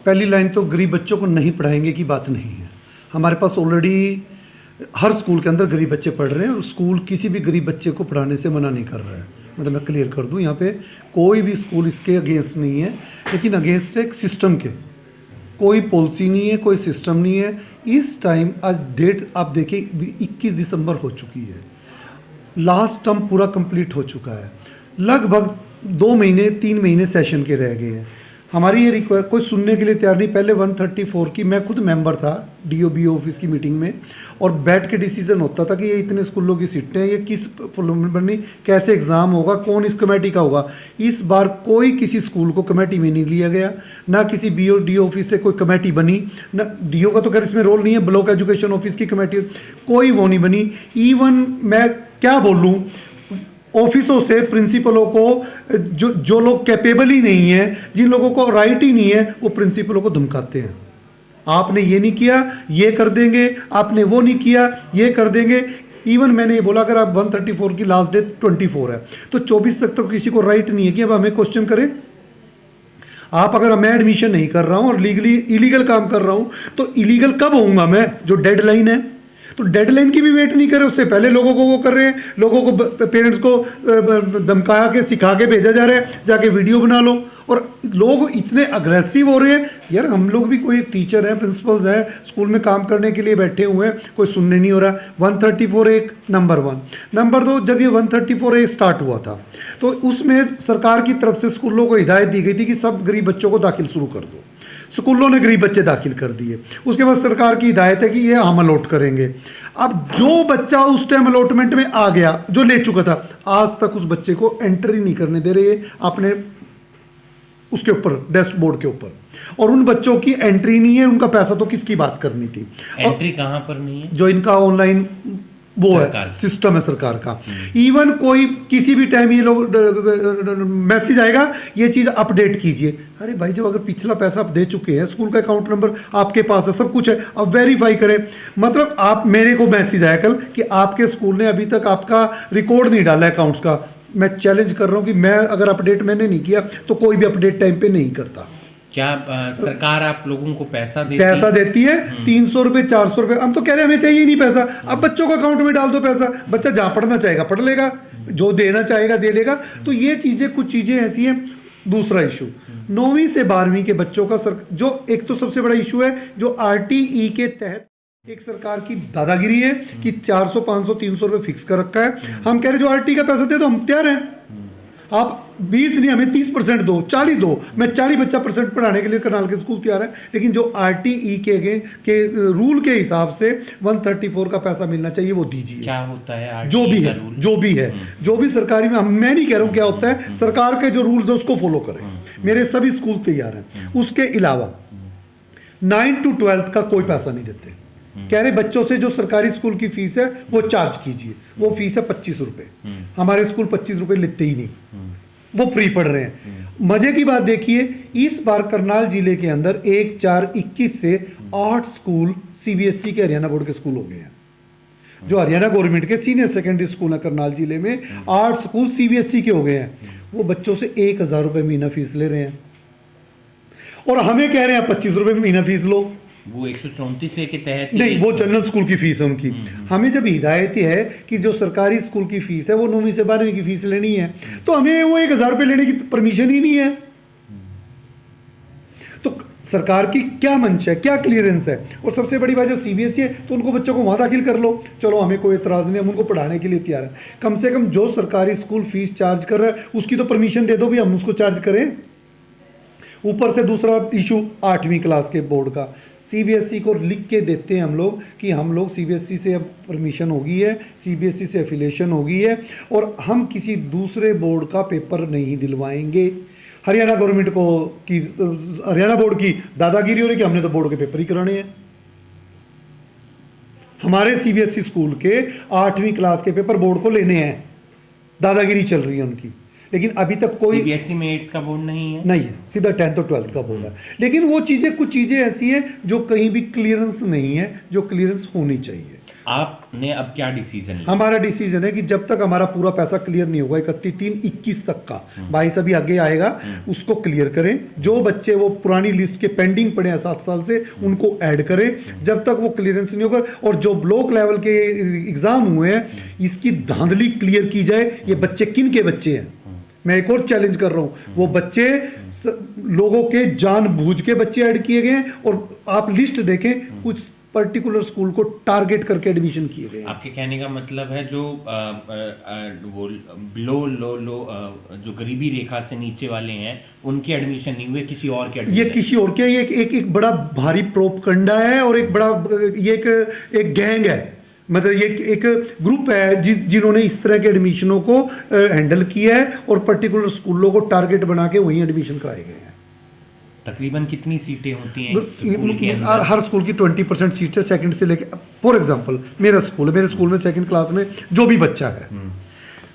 पहली लाइन तो गरीब बच्चों को नहीं पढ़ाएंगे की बात नहीं है। हमारे पास ऑलरेडी हर स्कूल के अंदर गरीब बच्चे पढ़ रहे हैं और स्कूल किसी भी गरीब बच्चे को पढ़ाने से मना नहीं कर रहा है। मतलब मैं क्लियर कर दूं, यहाँ पे कोई भी स्कूल इसके अगेंस्ट नहीं है, लेकिन अगेंस्ट एक सिस्टम के। कोई पॉलिसी नहीं है, कोई सिस्टम नहीं है। इस टाइम आज डेट आप देखिए 21 दिसंबर हो चुकी है, लास्ट टर्म पूरा कंप्लीट हो चुका है, लगभग 2 महीने 3 महीने सेशन के रह गए हैं। हमारी ये रिक्वेस्ट कोई सुनने के लिए तैयार नहीं। पहले 134 की मैं खुद मेंबर था DOB ऑफिस की मीटिंग में, और बैठ के डिसीजन होता था कि ये इतने स्कूलों की सीटें हैं, ये किस बनी, कैसे एग्ज़ाम होगा, कौन इस कमेटी का होगा। इस बार कोई किसी स्कूल को कमेटी में नहीं लिया गया, ना किसी BOD ऑफिस से कोई कमेटी बनी, ना DO का तो खैर इसमें रोल नहीं है, ब्लॉक एजुकेशन ऑफिस की कमेटी कोई वो नहीं बनी। इवन मैं क्या बोलूँ, ऑफिसों से प्रिंसिपलों को जो लोग कैपेबल ही नहीं है, जिन लोगों को राइट ही नहीं है, वो प्रिंसिपलों को धमकाते हैं। आपने ये नहीं किया ये कर देंगे, आपने वो नहीं किया ये कर देंगे। इवन मैंने ये बोला अगर आप 134 की लास्ट डेट 24 है तो 24 तक तो किसी को राइट नहीं है कि अब हमें क्वेश्चन करें। आप अगर मैं एडमिशन नहीं कर रहा हूँ और लीगली इलीगल काम कर रहा हूँ तो इलीगल कब होऊंगा मैं, जो डेडलाइन है। तो डेडलाइन की भी वेट नहीं करे, उससे पहले लोगों को वो कर रहे हैं, लोगों को पेरेंट्स को धमकाया के सिखा के भेजा जा रहा है, जाके वीडियो बना लो। और लोग इतने अग्रेसिव हो रहे हैं। यार हम लोग भी कोई टीचर हैं, प्रिंसिपल्स हैं, स्कूल में काम करने के लिए बैठे हुए हैं, कोई सुनने नहीं हो रहा। 134 एक नंबर 1। नंबर 2, जब ये 134 एक स्टार्ट हुआ था तो उसमें सरकार की तरफ से स्कूलों को हिदायत दी गई थी कि सब गरीब बच्चों को दाखिल शुरू कर दो। स्कूलों ने गरीब बच्चे दाखिल कर दिए। उसके बाद सरकार की हिदायत है कि ये हम अलॉट करेंगे। अब जो बच्चा उस टाइम अलॉटमेंट में आ गया, जो ले चुका था, आज तक उस बच्चे को एंट्री नहीं करने दे रहे अपने उसके ऊपर डैशबोर्ड के ऊपर। और उन बच्चों की एंट्री नहीं है, उनका पैसा तो किसकी बात करनी थी। एंट्री कहाँ पर नहीं है? जो इनका ऑनलाइन वो है सिस्टम है सरकार का। इवन कोई किसी भी टाइम ये लोग मैसेज आएगा ये चीज़ अपडेट कीजिए। अरे भाई जब अगर पिछला पैसा आप दे चुके हैं, स्कूल का अकाउंट नंबर आपके पास है, सब कुछ है, अब वेरीफाई करें। मतलब आप मेरे को मैसेज आया कल कि आपके स्कूल ने अभी तक आपका रिकॉर्ड नहीं डाला अकाउंट्स का। मैं चैलेंज कर रहा हूँ कि मैं अगर अपडेट मैंने नहीं किया तो कोई भी अपडेट टाइम पे नहीं करता। क्या सरकार आप लोगों को पैसा देती है 300 रुपये 400 रुपये। हम तो कह रहे हैं हमें चाहिए नहीं पैसा, अब बच्चों को अकाउंट में डाल दो पैसा, बच्चा जहाँ पढ़ना चाहेगा पढ़ लेगा, जो देना चाहेगा दे लेगा। तो ये चीज़ें कुछ चीज़ें ऐसी हैं। दूसरा इशू 9वीं से 12वीं के बच्चों का जो एक तो सबसे बड़ा इशू है, जो RTE के तहत एक सरकार की दादागिरी है कि 400 500 300 रुपये फिक्स कर रखा है। हम कह रहे जो RTE का पैसा दे दो, हम तैयार हैं। आप 20 नहीं, हमें 30% दो, 40 दो, मैं 40 बच्चा परसेंट पढ़ाने के लिए करनाल के स्कूल तैयार है। लेकिन जो RTE के रूल के हिसाब से 134 का पैसा मिलना चाहिए वो दीजिए। क्या होता है RTE जो भी है जो भी सरकारी में, मैं नहीं कह रहा हूँ क्या होता है, सरकार के जो रूल्स है उसको फॉलो करें। मेरे सभी स्कूल तैयार हैं। उसके अलावा 9 to 12 का कोई पैसा नहीं देते। कह रहे बच्चों से जो सरकारी स्कूल की फीस है वो चार्ज कीजिए। वो फीस है 25 रुपये। हमारे स्कूल 25 रुपये लेते ही नहीं, वो फ्री पढ़ रहे हैं। मजे की बात देखिए, इस बार करनाल जिले के अंदर 1/4/21 से 8 स्कूल CBSE के हरियाणा बोर्ड के स्कूल हो गए हैं। जो हरियाणा गवर्नमेंट के सीनियर सेकेंडरी स्कूल है करनाल जिले में, 8 स्कूल CBSE के हो गए हैं। वो बच्चों से 1000 रुपये महीना फीस ले रहे हैं और हमें कह रहे हैं 25 रुपये महीना फीस लो। वो 134 के तहत नहीं, वो जनरल स्कूल की फीस है उनकी। हमें जब हिदायत है कि जो सरकारी स्कूल की फीस है वो 9वीं से 12वीं की फीस लेनी है, तो हमें वो 1000 रुपये लेने की परमिशन ही नहीं है। तो सरकार की क्या मंशा है, क्या क्लियरेंस है। और सबसे बड़ी बात जब CBSE है तो उनको बच्चों को वहाँ दाखिल कर लो, चलो हमें कोई एतराज़ नहीं, हम उनको पढ़ाने के लिए तैयार है। कम से कम जो सरकारी स्कूल फीस चार्ज कर रहा है उसकी तो परमिशन दे दो भी, हम उसको चार्ज करें। ऊपर से दूसरा इशू 8वीं क्लास के बोर्ड का, CBSE को लिख के देते हैं हम लोग कि हम लोग CBSE से अब परमिशन हो गई है, CBSE से एफिलिएशन हो गई है और हम किसी दूसरे बोर्ड का पेपर नहीं दिलवाएंगे। हरियाणा गवर्नमेंट को की हरियाणा बोर्ड की दादागिरी हो रही कि हमने तो बोर्ड के पेपर ही कराने हैं। हमारे CBSE स्कूल के 8वीं क्लास के पेपर बोर्ड को लेने हैं, दादागिरी चल रही है उनकी। लेकिन अभी तक कोई CBSE में 8 का बोर्ड नहीं है, सीधा 10th और 12th का बोर्ड है। लेकिन वो चीज़ें कुछ चीज़ें ऐसी हैं जो कहीं भी क्लियरेंस नहीं है, जो क्लियरेंस होनी चाहिए। आपने अब क्या डिसीजन लिया? हमारा डिसीजन है कि जब तक हमारा पूरा पैसा क्लियर नहीं होगा 31/3/21 तक का, 22 अभी आगे आएगा, उसको क्लियर करें। जो बच्चे वो पुरानी लिस्ट के पेंडिंग पड़े हैं 7 साल से, उनको ऐड करें जब तक वो क्लियरेंस नहीं होगा। और जो ब्लॉक लेवल के एग्जाम हुए हैं, इसकी धांधली क्लियर की जाए। ये बच्चे किन के बच्चे हैं, मैं एक और चैलेंज कर रहा हूं। वो बच्चे लोगों के जानबूझ के बच्चे ऐड किए गए हैं, और आप लिस्ट देखें, कुछ पर्टिकुलर स्कूल को टारगेट करके एडमिशन किए गए हैं। आपके कहने का मतलब है जो वो लो जो गरीबी रेखा से नीचे वाले हैं, उनके एडमिशन नहीं हुए, किसी और के ये किसी और के, ये एक बड़ा भारी प्रोपगंडा है, और एक बड़ा ये एक गैंग है। मतलब ये एक ग्रुप है जिन्होंने इस तरह के एडमिशनों को हैंडल किया है, और पर्टिकुलर स्कूलों को टारगेट बना के वहीं एडमिशन कराए गए हैं। तकरीबन कितनी सीटें होती हैं इस स्कूल के अंदर? हर स्कूल की 20% सीटें सेकंड से लेके, फॉर एग्जांपल मेरा स्कूल है, मेरे स्कूल में सेकंड क्लास में जो भी बच्चा है,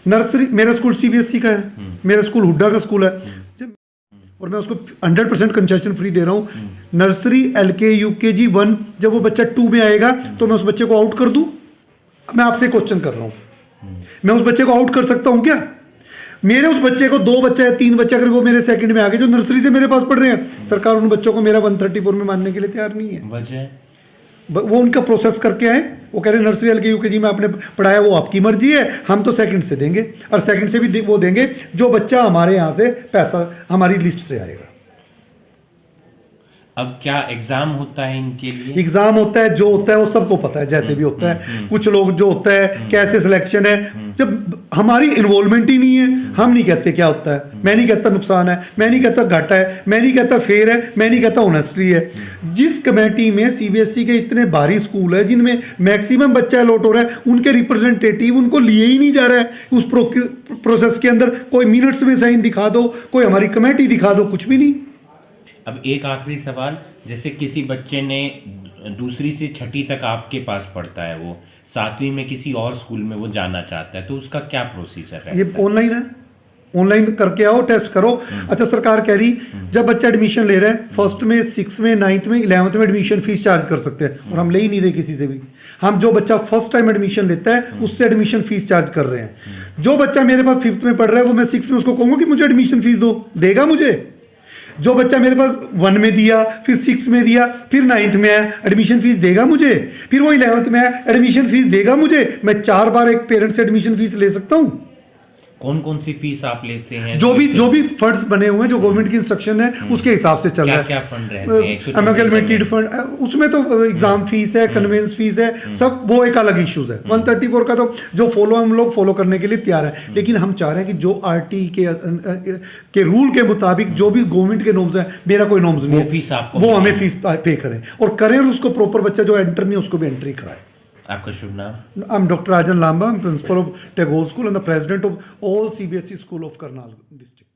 नर्सरी, मेरा स्कूल CBSE का है, मेरा स्कूल हुड्डा का स्कूल है, और मैं उसको 100% कंसेशन फ्री दे रहा हूँ। नर्सरी, LK, UKG 1, जब वो बच्चा 2 में आएगा तो मैं उस बच्चे को आउट कर दूँ? मैं आपसे क्वेश्चन कर रहा हूँ, मैं उस बच्चे को आउट कर सकता हूँ क्या? मेरे उस बच्चे को 2 बच्चा या 3 बच्चे अगर वो मेरे सेकंड में आ गए, जो नर्सरी से मेरे पास पढ़ रहे हैं, सरकार उन बच्चों को मेरा 134 में मानने के लिए तैयार नहीं है। वजह वो उनका प्रोसेस करके आए, वो कह रहे नर्सरी, LK, UKG में आपने पढ़ाया, वो आपकी मर्जी है, हम तो सेकंड से देंगे, और सेकंड से भी वो देंगे जो बच्चा हमारे यहाँ से पैसा हमारी लिस्ट से आएगा। अब क्या एग्जाम होता है इनके लिए? एग्जाम होता है, जो होता है वो सबको पता है, जैसे भी होता है। कुछ लोग जो होता है कैसे सिलेक्शन है, जब हमारी इन्वॉल्वमेंट ही नहीं है, हम नहीं कहते क्या होता है। मैं नहीं कहता नुकसान है, मैं नहीं कहता घाटा है, मैं नहीं कहता फेयर है, मैं नहीं कहता ऑनेस्टी है। जिस कमेटी में CBSE के इतने भारी स्कूल है जिनमें मैक्सिमम बच्चा अलॉट हो रहा है, उनके रिप्रेजेंटेटिव उनको लिए ही नहीं जा रहा है उस प्रोसेस के अंदर। कोई मिनट्स में साइन दिखा दो, कोई हमारी कमेटी दिखा दो, कुछ भी नहीं। अब एक आखिरी सवाल, जैसे किसी बच्चे ने दूसरी से छठी तक आपके पास पढ़ता है, वो 7वीं में किसी और स्कूल में वो जाना चाहता है, तो उसका क्या प्रोसीजर है? ये ऑनलाइन है, ऑनलाइन करके आओ, टेस्ट करो। अच्छा, सरकार कह रही जब बच्चा एडमिशन ले रहा है, 1st में, 6th में, 9th में, 11th में एडमिशन फीस चार्ज कर सकते हैं, और हम ले ही नहीं रहे किसी से भी। हम जो बच्चा फर्स्ट टाइम एडमिशन लेता है उससे एडमिशन फीस चार्ज कर रहे हैं। जो बच्चा मेरे पास 5th में पढ़ रहा है, वो मैं 6th में उसको कहूँगा कि मुझे एडमिशन फीस दो, देगा मुझे? जो बच्चा मेरे पास 1 में दिया, फिर 6 में दिया, फिर 9th में आया, एडमिशन फीस देगा मुझे? फिर वो 11th में आया, एडमिशन फीस देगा मुझे? मैं 4 बार एक पेरेंट से एडमिशन फीस ले सकता हूँ? कौन कौन सी फीस आप लेते हैं? जो भी फंड्स बने हुए हैं, जो गवर्नमेंट की इंस्ट्रक्शन है उसके हिसाब से चल रहा है। क्या फंड रहते हैं? अमेलगमेटेड फंड, उसमें तो एग्जाम फीस है, कन्वेंस फीस है, सब वो एक अलग इश्यूज है। 134 का तो जो हम लोग फॉलो करने के लिए तैयार है, लेकिन हम चाह रहे हैं कि जो RT के रूल के मुताबिक जो भी गवर्नमेंट के नॉर्म्स है, मेरा कोई नॉर्म्स नहीं है, वो हमें फीस पे करें, और करें, और उसको प्रॉपर बच्चा जो एंटर नहीं है उसको भी एंट्री कराए। आपका शुभ नाम? I'm Dr. Rajan Lamba, I'm principal of Tagore School and the president of all CBSE School of Karnal district.